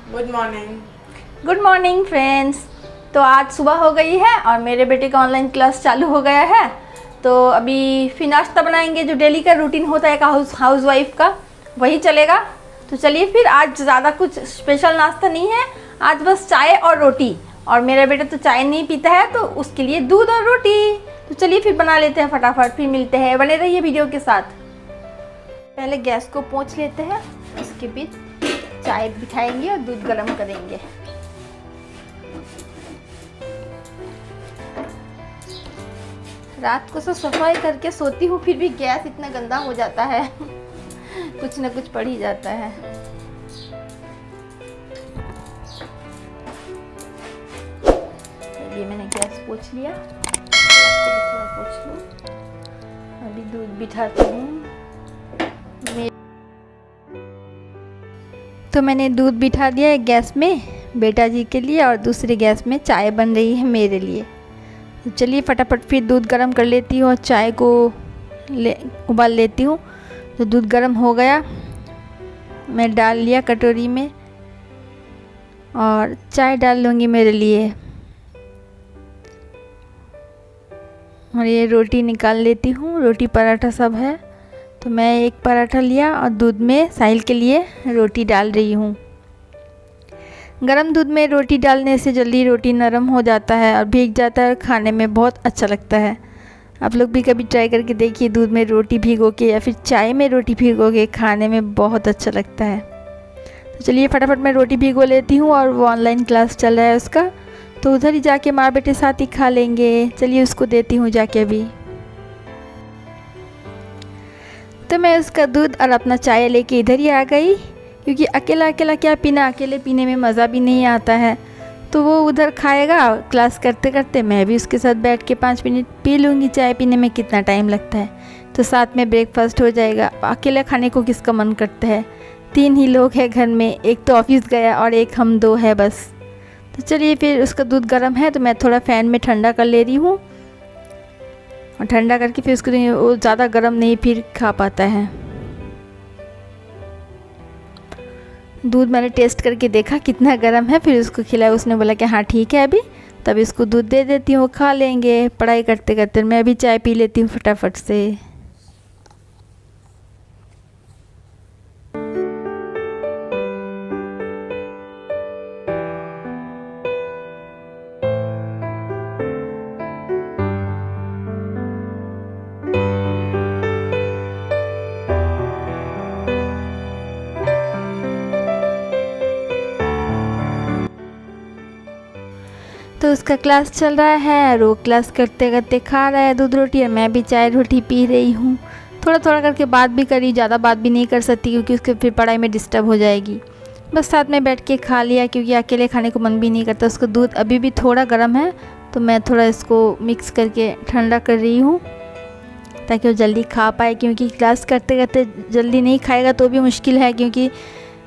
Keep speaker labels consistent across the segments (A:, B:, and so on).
A: Good morning.
B: Good morning friends. तो आज सुबह हो गई है और मेरे बेटे का ऑनलाइन क्लास चालू हो गया है। तो अभी फिर नाश्ता बनाएंगे, जो डेली का रूटीन होता है एक हाउस वाइफ का, वही चलेगा। तो चलिए फिर, आज ज़्यादा कुछ स्पेशल नाश्ता नहीं है, आज बस चाय और रोटी। और मेरा बेटा तो चाय नहीं पीता है, तो उसके लिए दूध और रोटी। तो चलिए फिर बना लेते हैं फटाफट, फिर मिलते हैं, बने रहिए वीडियो के साथ। पहले गैस को पोंछ लेते हैं, उसके बीच चाय बिठाएंगे और दूध गर्म करेंगे। रात को सब सफाई करके सोती हूँ, फिर भी गैस इतना गंदा हो जाता है कुछ ना कुछ पड़ ही जाता है। ये मैंने गैस पोंछ लिया, थोड़ा पोंछ लूँ। अभी दूध बिठाती हूँ। तो मैंने दूध बिठा दिया एक गैस में बेटा जी के लिए, और दूसरे गैस में चाय बन रही है मेरे लिए। तो चलिए फटाफट फिर दूध गर्म कर लेती हूँ और चाय को उबाल लेती हूँ। तो दूध गर्म हो गया, मैं डाल लिया कटोरी में और चाय डाल लूँगी मेरे लिए। और ये रोटी निकाल लेती हूँ, रोटी पराठा सब है। तो मैं एक पराठा लिया और दूध में साहिल के लिए रोटी डाल रही हूँ। गरम दूध में रोटी डालने से जल्दी रोटी नरम हो जाता है और भीग जाता है और खाने में बहुत अच्छा लगता है। आप लोग भी कभी ट्राई करके देखिए, दूध में रोटी भिगो के या फिर चाय में रोटी भिगो के, खाने में बहुत अच्छा लगता है। तो चलिए फटाफट मैं रोटी भिगो लेती हूँ, और वो ऑनलाइन क्लास चल रहा है उसका, तो उधर ही जाके माँ बेटे साथ ही खा लेंगे। चलिए उसको देती हूँ जाके अभी। तो मैं उसका दूध और अपना चाय लेके इधर ही आ गई, क्योंकि अकेला अकेला क्या पीना, अकेले पीने में मज़ा भी नहीं आता है। तो वो उधर खाएगा क्लास करते करते, मैं भी उसके साथ बैठ के 5 मिनट पी लूँगी। चाय पीने में कितना टाइम लगता है, तो साथ में ब्रेकफास्ट हो जाएगा। अकेले खाने को किसका मन करता है। 3 ही लोग हैं घर में, एक तो ऑफिस गया और एक हम 2 है बस। तो चलिए फिर, उसका दूध गर्म है तो मैं थोड़ा फ़ैन में ठंडा कर ले रही हूँ, और ठंडा करके फिर उसको, वो ज़्यादा गर्म नहीं फिर खा पाता है। दूध मैंने टेस्ट करके देखा कितना गर्म है, फिर उसको खिलाया। उसने बोला कि हाँ ठीक है, अभी तब इसको दूध दे देती हूँ, खा लेंगे पढ़ाई करते करते। मैं अभी चाय पी लेती हूँ फटाफट से। तो उसका क्लास चल रहा है और वो क्लास करते करते खा रहा है दूध रोटी, और मैं भी चाय रोटी पी रही हूँ। थोड़ा थोड़ा करके बात भी करी, ज़्यादा बात भी नहीं कर सकती क्योंकि उसके फिर पढ़ाई में डिस्टर्ब हो जाएगी। बस साथ में बैठ के खा लिया, क्योंकि अकेले खाने को मन भी नहीं करता। उसका दूध अभी भी थोड़ा गर्म है, तो मैं थोड़ा इसको मिक्स करके ठंडा कर रही हूँ ताकि वो जल्दी खा पाए। क्योंकि क्लास करते करते जल्दी नहीं खाएगा तो भी मुश्किल है, क्योंकि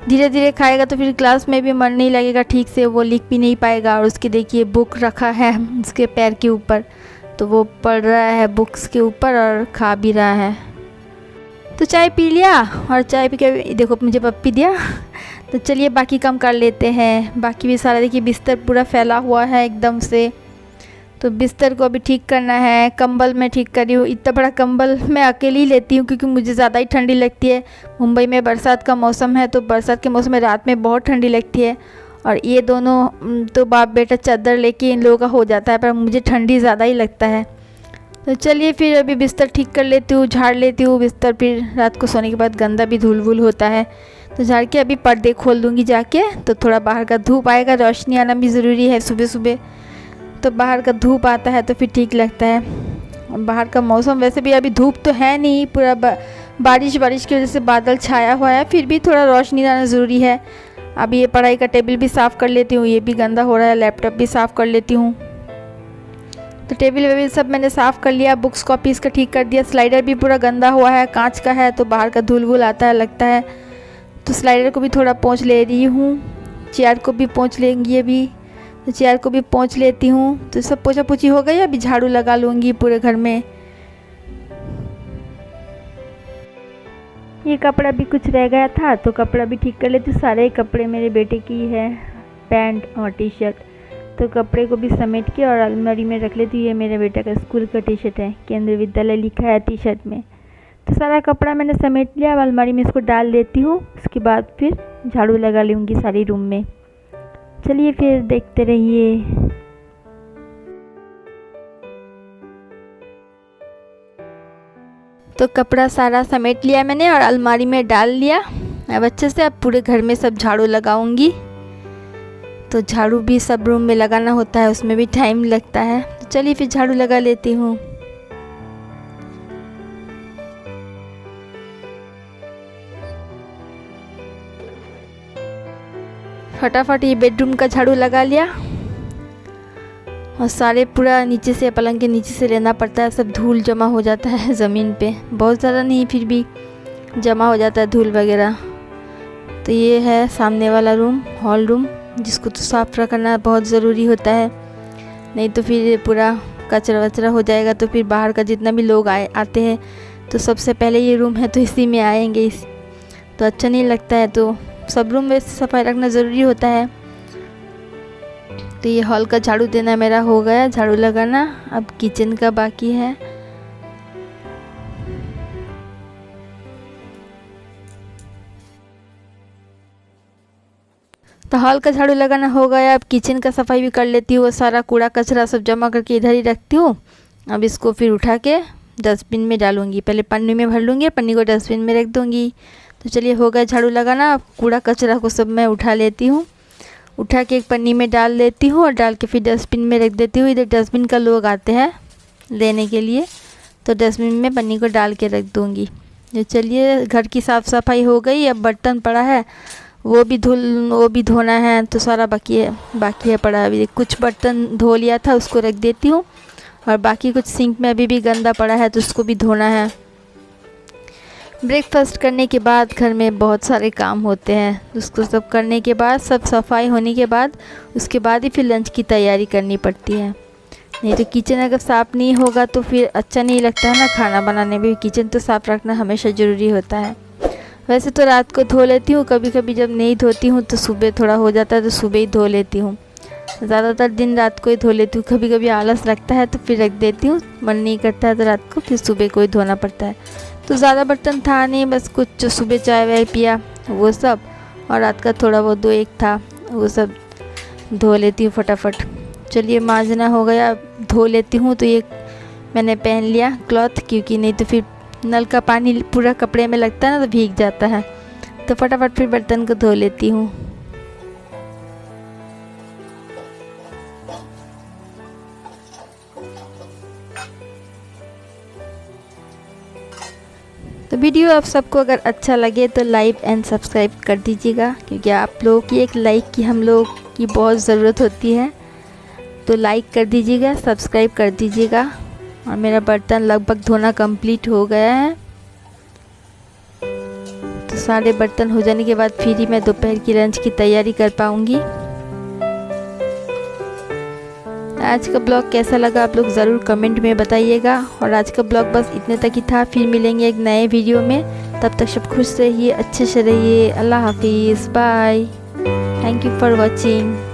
B: धीरे धीरे खाएगा तो फिर क्लास में भी मन नहीं लगेगा ठीक से, वो लिख भी नहीं पाएगा। और उसके देखिए बुक रखा है उसके पैर के ऊपर, तो वो पढ़ रहा है बुक्स के ऊपर और खा भी रहा है। तो चाय पी लिया, और चाय पी के देखो मुझे पप्पी दिया। तो चलिए बाकी काम कर लेते हैं। बाकी भी सारा देखिए, बिस्तर पूरा फैला हुआ है एकदम से, तो बिस्तर को अभी ठीक करना है। कंबल मैं ठीक कर रही हूँ। इतना बड़ा कंबल मैं अकेली ही लेती हूँ, क्योंकि मुझे ज़्यादा ही ठंडी लगती है। मुंबई में बरसात का मौसम है, तो बरसात के मौसम में रात में बहुत ठंडी लगती है। और ये दोनों तो बाप बेटा चादर लेके इन लोगों का हो जाता है, पर मुझे ठंडी ज़्यादा ही लगता है। तो चलिए फिर अभी बिस्तर ठीक कर लेती हूँ, झाड़ लेती हूँ बिस्तर। फिर रात को सोने के बाद गंदा भी धूल वूल होता है, तो झाड़ के अभी पर्दे खोल दूँगी जाके। तो थोड़ा बाहर का धूप आएगा, रोशनी आना भी ज़रूरी है सुबह सुबह, तो बाहर का धूप आता है तो फिर ठीक लगता है। और बाहर का मौसम वैसे भी अभी धूप तो है नहीं, पूरा बारिश की वजह से बादल छाया हुआ है, फिर भी थोड़ा रोशनी आना ज़रूरी है। अभी ये पढ़ाई का टेबल भी साफ़ कर लेती हूँ, ये भी गंदा हो रहा है। लैपटॉप भी साफ़ कर लेती हूँ। तो टेबल वेबल सब मैंने साफ़ कर लिया, बुक्स कॉपीज़ का ठीक कर दिया। स्लाइडर भी पूरा गंदा हुआ है, कांच का है, तो बाहर का धूल वूल आता है लगता है, तो स्लाइडर को भी थोड़ा पोंछ ले रही हूँ। चेयर को भी पोंछ लेंगी अभी, तो चेयर को भी पोंछ लेती हूँ। तो सब पोछा पोछी हो गई, अभी झाड़ू लगा लूँगी पूरे घर में। ये कपड़ा भी कुछ रह गया था तो कपड़ा भी ठीक कर लेती हूँ। सारे कपड़े मेरे बेटे की है, पैंट और टी शर्ट, तो कपड़े को भी समेट के और अलमारी में रख लेती हूँ। ये मेरे बेटे का स्कूल का टी शर्ट है, केंद्रीय विद्यालय लिखा है टी शर्ट में। तो सारा कपड़ा मैंने समेट लिया, अब अलमारी में इसको डाल देती हूँ। उसके बाद फिर झाड़ू लगा लूँगी सारी रूम में। चलिए फिर देखते रहिए। तो कपड़ा सारा समेट लिया मैंने और अलमारी में डाल लिया। अब अच्छे से अब पूरे घर में सब झाड़ू लगाऊंगी। तो झाड़ू भी सब रूम में लगाना होता है, उसमें भी टाइम लगता है। तो चलिए फिर झाड़ू लगा लेती हूँ। फटाफट ये बेडरूम का झाड़ू लगा लिया और सारे पूरा नीचे से, पलंग के नीचे से लेना पड़ता है, सब धूल जमा हो जाता है ज़मीन पे। बहुत ज़्यादा नहीं, फिर भी जमा हो जाता है धूल वगैरह। तो ये है सामने वाला रूम, हॉल रूम, जिसको तो साफ रखना बहुत ज़रूरी होता है, नहीं तो फिर पूरा कचरा वचरा हो जाएगा। तो फिर बाहर का जितना भी लोग आते हैं तो सबसे पहले ये रूम है तो इसी में आएंगे, तो अच्छा नहीं लगता है। तो सब रूम में सफाई रखना ज़रूरी होता है। तो ये हॉल का झाड़ू देना मेरा हो गया, झाड़ू लगाना। अब किचन का बाकी है। तो हॉल का झाड़ू लगाना हो गया, अब किचन का सफाई भी कर लेती हूँ। वो सारा कूड़ा कचरा सब जमा करके इधर ही रखती हूँ। अब इसको फिर उठा के डस्टबिन में डालूँगी। पहले पन्नी में भर लूँगी, पन्नी को डस्टबिन में रख दूँगी। तो चलिए हो गया झाड़ू लगाना। अब कूड़ा कचरा को सब मैं उठा लेती हूँ, उठा के एक पन्नी में डाल देती हूँ और डाल के फिर डस्टबिन में रख देती हूँ। इधर डस्टबिन का लोग आते हैं लेने के लिए, तो डस्टबिन में पन्नी को डाल के रख दूँगी। तो चलिए घर की साफ़ सफाई हो गई। अब बर्तन पड़ा है, वो भी धोना है, तो सारा बाकी है पड़ा। अभी कुछ बर्तन धो लिया था, उसको रख देती हूँ, और बाकी कुछ सिंक में अभी भी गंदा पड़ा है, तो उसको भी धोना है। ब्रेकफास्ट करने के बाद घर में बहुत सारे काम होते हैं, उसको सब करने के बाद, सब सफाई होने के बाद, उसके बाद ही फिर लंच की तैयारी करनी पड़ती है। नहीं तो किचन अगर साफ़ नहीं होगा तो फिर अच्छा नहीं लगता है ना खाना बनाने में। किचन तो साफ़ रखना हमेशा ज़रूरी होता है। वैसे तो रात को धो लेती हूँ, कभी कभी जब नहीं धोती हूँ तो सुबह थोड़ा हो जाता है तो सुबह ही धो लेती हूँ। ज़्यादातर दिन रात को ही धो लेती हूँ। कभी कभी आलस लगता है तो फिर रख देती हूँ, मन नहीं करता है तो रात को फिर सुबह को ही धोना पड़ता है। तो ज़्यादा बर्तन था नहीं, बस कुछ जो सुबह चाय वाय पिया वो सब, और रात का थोड़ा बहुत 2-1 था, वो सब धो लेती हूँ फटाफट। चलिए मांजना हो गया, धो लेती हूँ। तो ये मैंने पहन लिया क्लॉथ, क्योंकि नहीं तो फिर नल का पानी पूरा कपड़े में लगता है ना, तो भीग जाता है। तो फटाफट फिर बर्तन को धो लेती हूँ। तो वीडियो आप सबको अगर अच्छा लगे तो लाइक एंड सब्सक्राइब कर दीजिएगा, क्योंकि आप लोगों की एक लाइक की हम लोग की बहुत ज़रूरत होती है। तो लाइक कर दीजिएगा, सब्सक्राइब कर दीजिएगा। और मेरा बर्तन लगभग धोना कंप्लीट हो गया है। तो सारे बर्तन हो जाने के बाद फिर ही मैं दोपहर की लंच की तैयारी कर पाऊँगी। आज का ब्लॉग कैसा लगा आप लोग ज़रूर कमेंट में बताइएगा। और आज का ब्लॉग बस इतने तक ही था, फिर मिलेंगे एक नए वीडियो में। तब तक सब खुश रहिए, अच्छे से रहिए। अल्लाह हाफिज़, bye, thank you for watching.